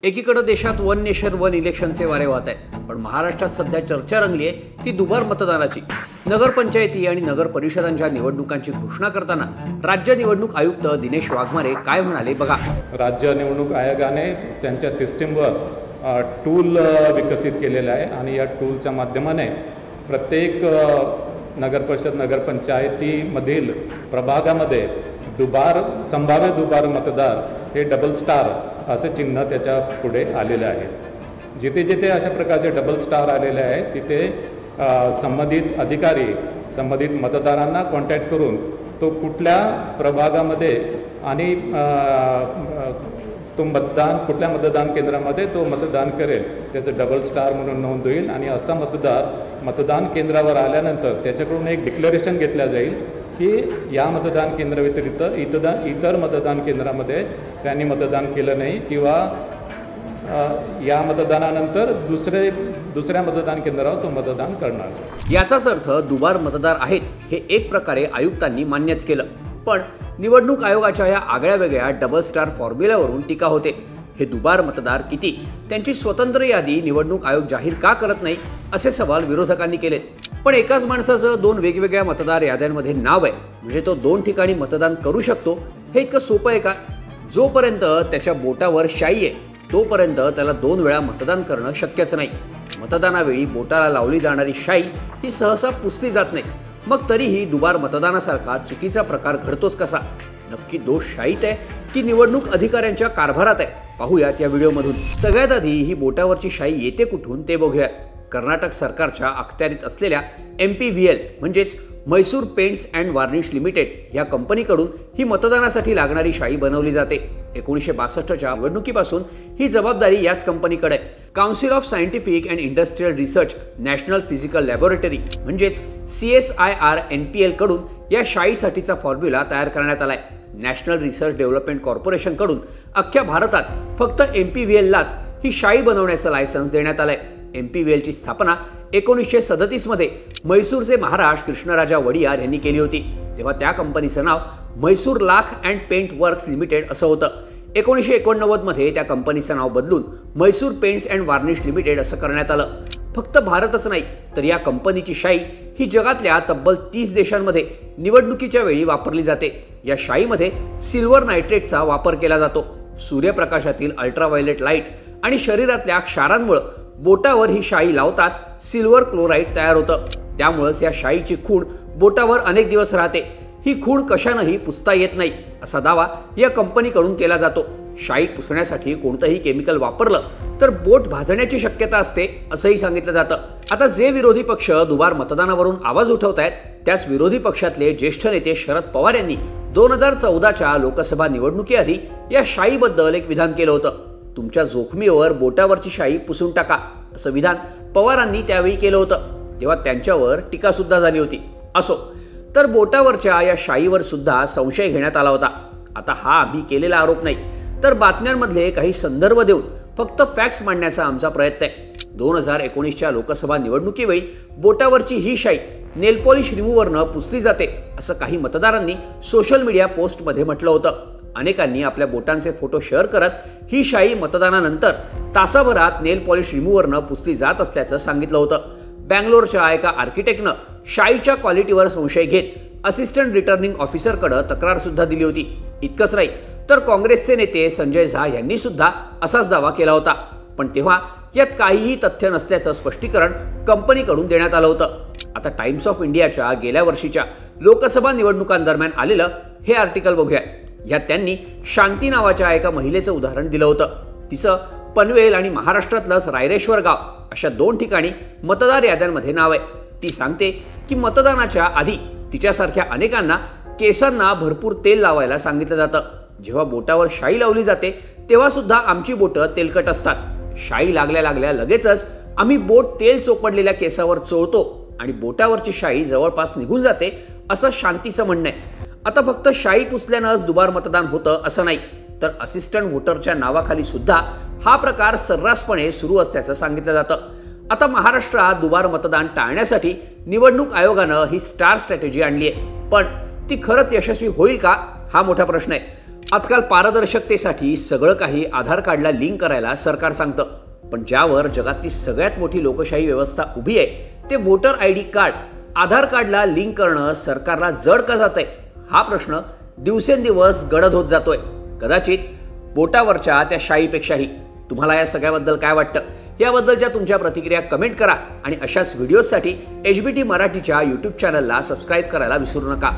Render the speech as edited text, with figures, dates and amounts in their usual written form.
एकीकडे देशात one nation one इलेक्शनचे वारे वाहत आहेत, पण महाराष्ट्रात सध्या चर्चा रंगली आहे ती दुबार मतदानाची। नगरपंचायती आणि नगर परिषदांच्या निवडणुकांची घोषणा करताना राज्य निवडणूक आयुक्त दिनेश वाघमारे काय म्हणाले बघा। राज्य निवडणूक आयोगाने त्यांच्या सिस्टीमवर टूल विकसित केलेला आहे आणि या टूलच्या माध्यमाने प्रत्येक नगर परिषद नगरपंचायतीमधील प्रभागामध्ये संभाव्य दुबार मतदार हे डबल स्टार असे चिन्ह त्याच्या पुढे आलेले आहे। जिथे जिथे अशा प्रकारचे डबल स्टार आलेले आहेत तिथे संबंधित अधिकारी संबंधित मतदारांना कॉन्टॅक्ट करून तो कुठल्या प्रभागामध्ये आणि तो कुठल्या मतदान केंद्रामध्ये तो मतदान करेल त्याचं डबल स्टार म्हणून नोंद होईल आणि असा मतदार मतदान केंद्रावर आल्यानंतर त्याच्याकडून एक डिक्लेरेशन घेतलं जाईल की या मतदान केंद्राव्यतिरिक्त इतर मतदान केंद्रामध्ये त्यांनी मतदान केलं नाही किंवा या मतदानानंतर दुसऱ्या मतदान केंद्रावर तो मतदान करणार। याचाच अर्थ दुबार मतदार आहेत हे एक प्रकारे आयुक्तांनी मान्यच केलं, पण निवडणूक आयोगाच्या या आगळ्या वेगळ्या डबल स्टार फॉर्म्युल्यावरून टीका होते। हे दुबार मतदार किती, त्यांची स्वतंत्र यादी निवडणूक आयोग जाहीर का करत नाही असे सवाल विरोधकांनी केले। पण एकाच माणसाचं दोन वेगवेगळ्या मतदार याद्यांमध्ये नाव आहे म्हणजे तो दोन ठिकाणी मतदान करू शकतो हे इतकं सोपं आहे का? जोपर्यंत त्याच्या बोटावर शाई आहे तोपर्यंत त्याला दोन वेळा मतदान करणं शक्यच नाही। मतदानावेळी बोटाला लावली जाणारी शाई ही सहसा पुसली जात नाही, मग तरीही दुबार मतदानासारखा चुकीचा प्रकार घडतोच कसा? नक्की दोष शाईत आहे की निवडणूक अधिकाऱ्यांच्या कारभारात आहे? पाहूयात या व्हिडिओमधून। सगळ्यात आधी ही बोटावरची शाई येते कुठून ते बघूया। कर्नाटक सरकारच्या अखत्यारीत असलेल्या MPVL म्हणजेच Mysore paints and varnish limited या कंपनीकडून ही मतदानासाठी लागणारी शाई बनवली जाते। 1962च्या निवडणुकीपासून ही जबाबदारी याच कंपनीकडे आहे। Council of scientific and industrial research national physical laboratory म्हणजेच CSIR NPL कडून या शाईसाठीचा फॉर्म्युला तयार करण्यात आलाय। नॅशनल रिसर्च डेव्हलपमेंट कॉर्पोरेशन कडून अख्ख्या भारतात फक्त MPVL लाच ही शाई बनवण्याचं लायसन्स देण्यात आलंय। MPVL ची स्थापना 1937 मध्ये म्हैसूरचे महाराज कृष्णराजा वडियार यांनी केली होती। तेव्हा त्या कंपनीचं नाव Mysore lac and paint works limited असं होतं। 1989 मध्ये त्या कंपनीचं नाव बदलून Mysore paints and varnish limited असं करण्यात आलं। फक्त भारतच नाही तर या कंपनीची शाई ही जगातल्या तब्बल 30 देशांमध्ये निवडणुकीच्या वेळी वापरली जाते। या शाईमध्ये सिल्वर नायट्रेटचा वापर केला जातो। सूर्यप्रकाशातील अल्ट्राव्हायोलेट लाईट आणि शरीरातल्या क्षारांमुळे बोटावर ही शाई लावताच सिल्वर क्लोराईड तयार होतं। त्यामुळेच या शाईची खूण बोटावर अनेक दिवस राहते। ही खूण कशानंही पुसता येत नाही असा दावा या कंपनीकडून केला जातो। शाई पुसण्यासाठी कोणतंही केमिकल वापरलं तर बोट भाजण्याची शक्यता असते असंही सांगितलं जातं। आता जे विरोधी पक्ष दुबार मतदानावरून आवाज उठवतायत त्याच विरोधी पक्षातले ज्येष्ठ नेते शरद पवार यांनी 2014च्या लोकसभा निवडणुकीआधी या शाईबद्दल एक विधान केलं होतं। तुमच्या जोखमीवर बोटावरची शाई पुसून टाका असं विधान पवारांनी त्यावेळी केलं होतं। तेव्हा त्यांच्यावर टीका सुद्धा झाली होती। असो, तर बोटावरच्या या शाईवर सुद्धा संशय घेण्यात आला होता। आता हा आम्ही केलेला आरोप नाही तर बातम्यांमधले काही संदर्भ देऊन फक्त फॅक्ट्स मांडण्याचा आमचा प्रयत्न आहे। 2019च्या लोकसभा निवडणुकीवेळी बोटावरची ही शाई नेल पॉलिश रिमूव्हरनं पुसली जाते असं काही मतदारांनी सोशल मीडिया पोस्टमध्ये म्हटलं होतं। अनेकांनी आपल्या बोटांचे फोटो शेअर करत ही शाई मतदानानंतर तासाभरात नेल पॉलिश रिमूव्हरनं पुसली जात असल्याचं सांगितलं होतं। बँगलोरच्या एका आर्किटेक्टनं शाईच्या क्वालिटीवर संशय घेत असिस्टंट रिटर्निंग ऑफिसरकडे तक्रार सुद्धा दिली होती। इतकंच नाही तर काँग्रेसचे नेते संजय झा यांनी सुद्धा असाच दावा केला होता, पण तेव्हा यात काहीही तथ्य नसल्याचं स्पष्टीकरण कंपनीकडून देण्यात आलं होतं। आता टाइम्स ऑफ इंडियाच्या गेल्या वर्षीच्या लोकसभा निवडणुकांदरम्यान आलेलं हे आर्टिकल बघूया। यात त्यांनी शांती नावाच्या एका महिलेचं उदाहरण दिलं होतं। तिचं पनवेल आणि महाराष्ट्रातलंच रायरेश्वर गाव अशा दोन ठिकाणी मतदार याद्यांमध्ये नाव आहे। ती सांगते की मतदानाच्या आधी तिच्यासारख्या अनेकांना केसांना भरपूर तेल लावायला सांगितलं जातं। जेव्हा बोटावर शाई लावली जाते तेव्हा सुद्धा आमची बोटं तेलकट असतात। शाई लागल्या लगेचच आम्ही बोट तेल चोपडलेल्या केसावर चोळतो आणि बोटावरची शाई जवळपास निघून जाते असं शांतीचं म्हणणं आहे। आता फक्त शाई पुसल्यानंच दुबार मतदान होतं असं नाही तर असिस्टंट व्होटरच्या नावाखाली सुद्धा हा प्रकार सर्रासपणे सुरू असल्याचं सांगितलं जातं। आता महाराष्ट्रात दुबार मतदान टाळण्यासाठी निवडणूक आयोगानं ही स्टार स्ट्रॅटेजी आणली आहे, पण ती खरंच यशस्वी होईल का हा मोठा प्रश्न आहे। आजकाल पारदर्शकतेसाठी सगळं काही आधार कार्डला लिंक करायला सरकार सांगतं, पण ज्यावर जगातली सगळ्यात मोठी लोकशाही व्यवस्था उभी आहे ते वोटर ID कार्ड आधार कार्डला लिंक करणं सरकारला जड का जातंय, हा प्रश्न दिवसेंदिवस गडद होत जातोय, कदाचित बोटावरच्या त्या शाईपेक्षाही. तुम्हाला या सगळ्याबद्दल काय वाटतं? याबद्दलच्या तुमच्या प्रतिक्रिया कमेंट करा आणि अशाच व्हिडिओजसाठी HBT मराठीच्या यूट्यूब चॅनलला सबस्क्राईब करायला विसरू नका.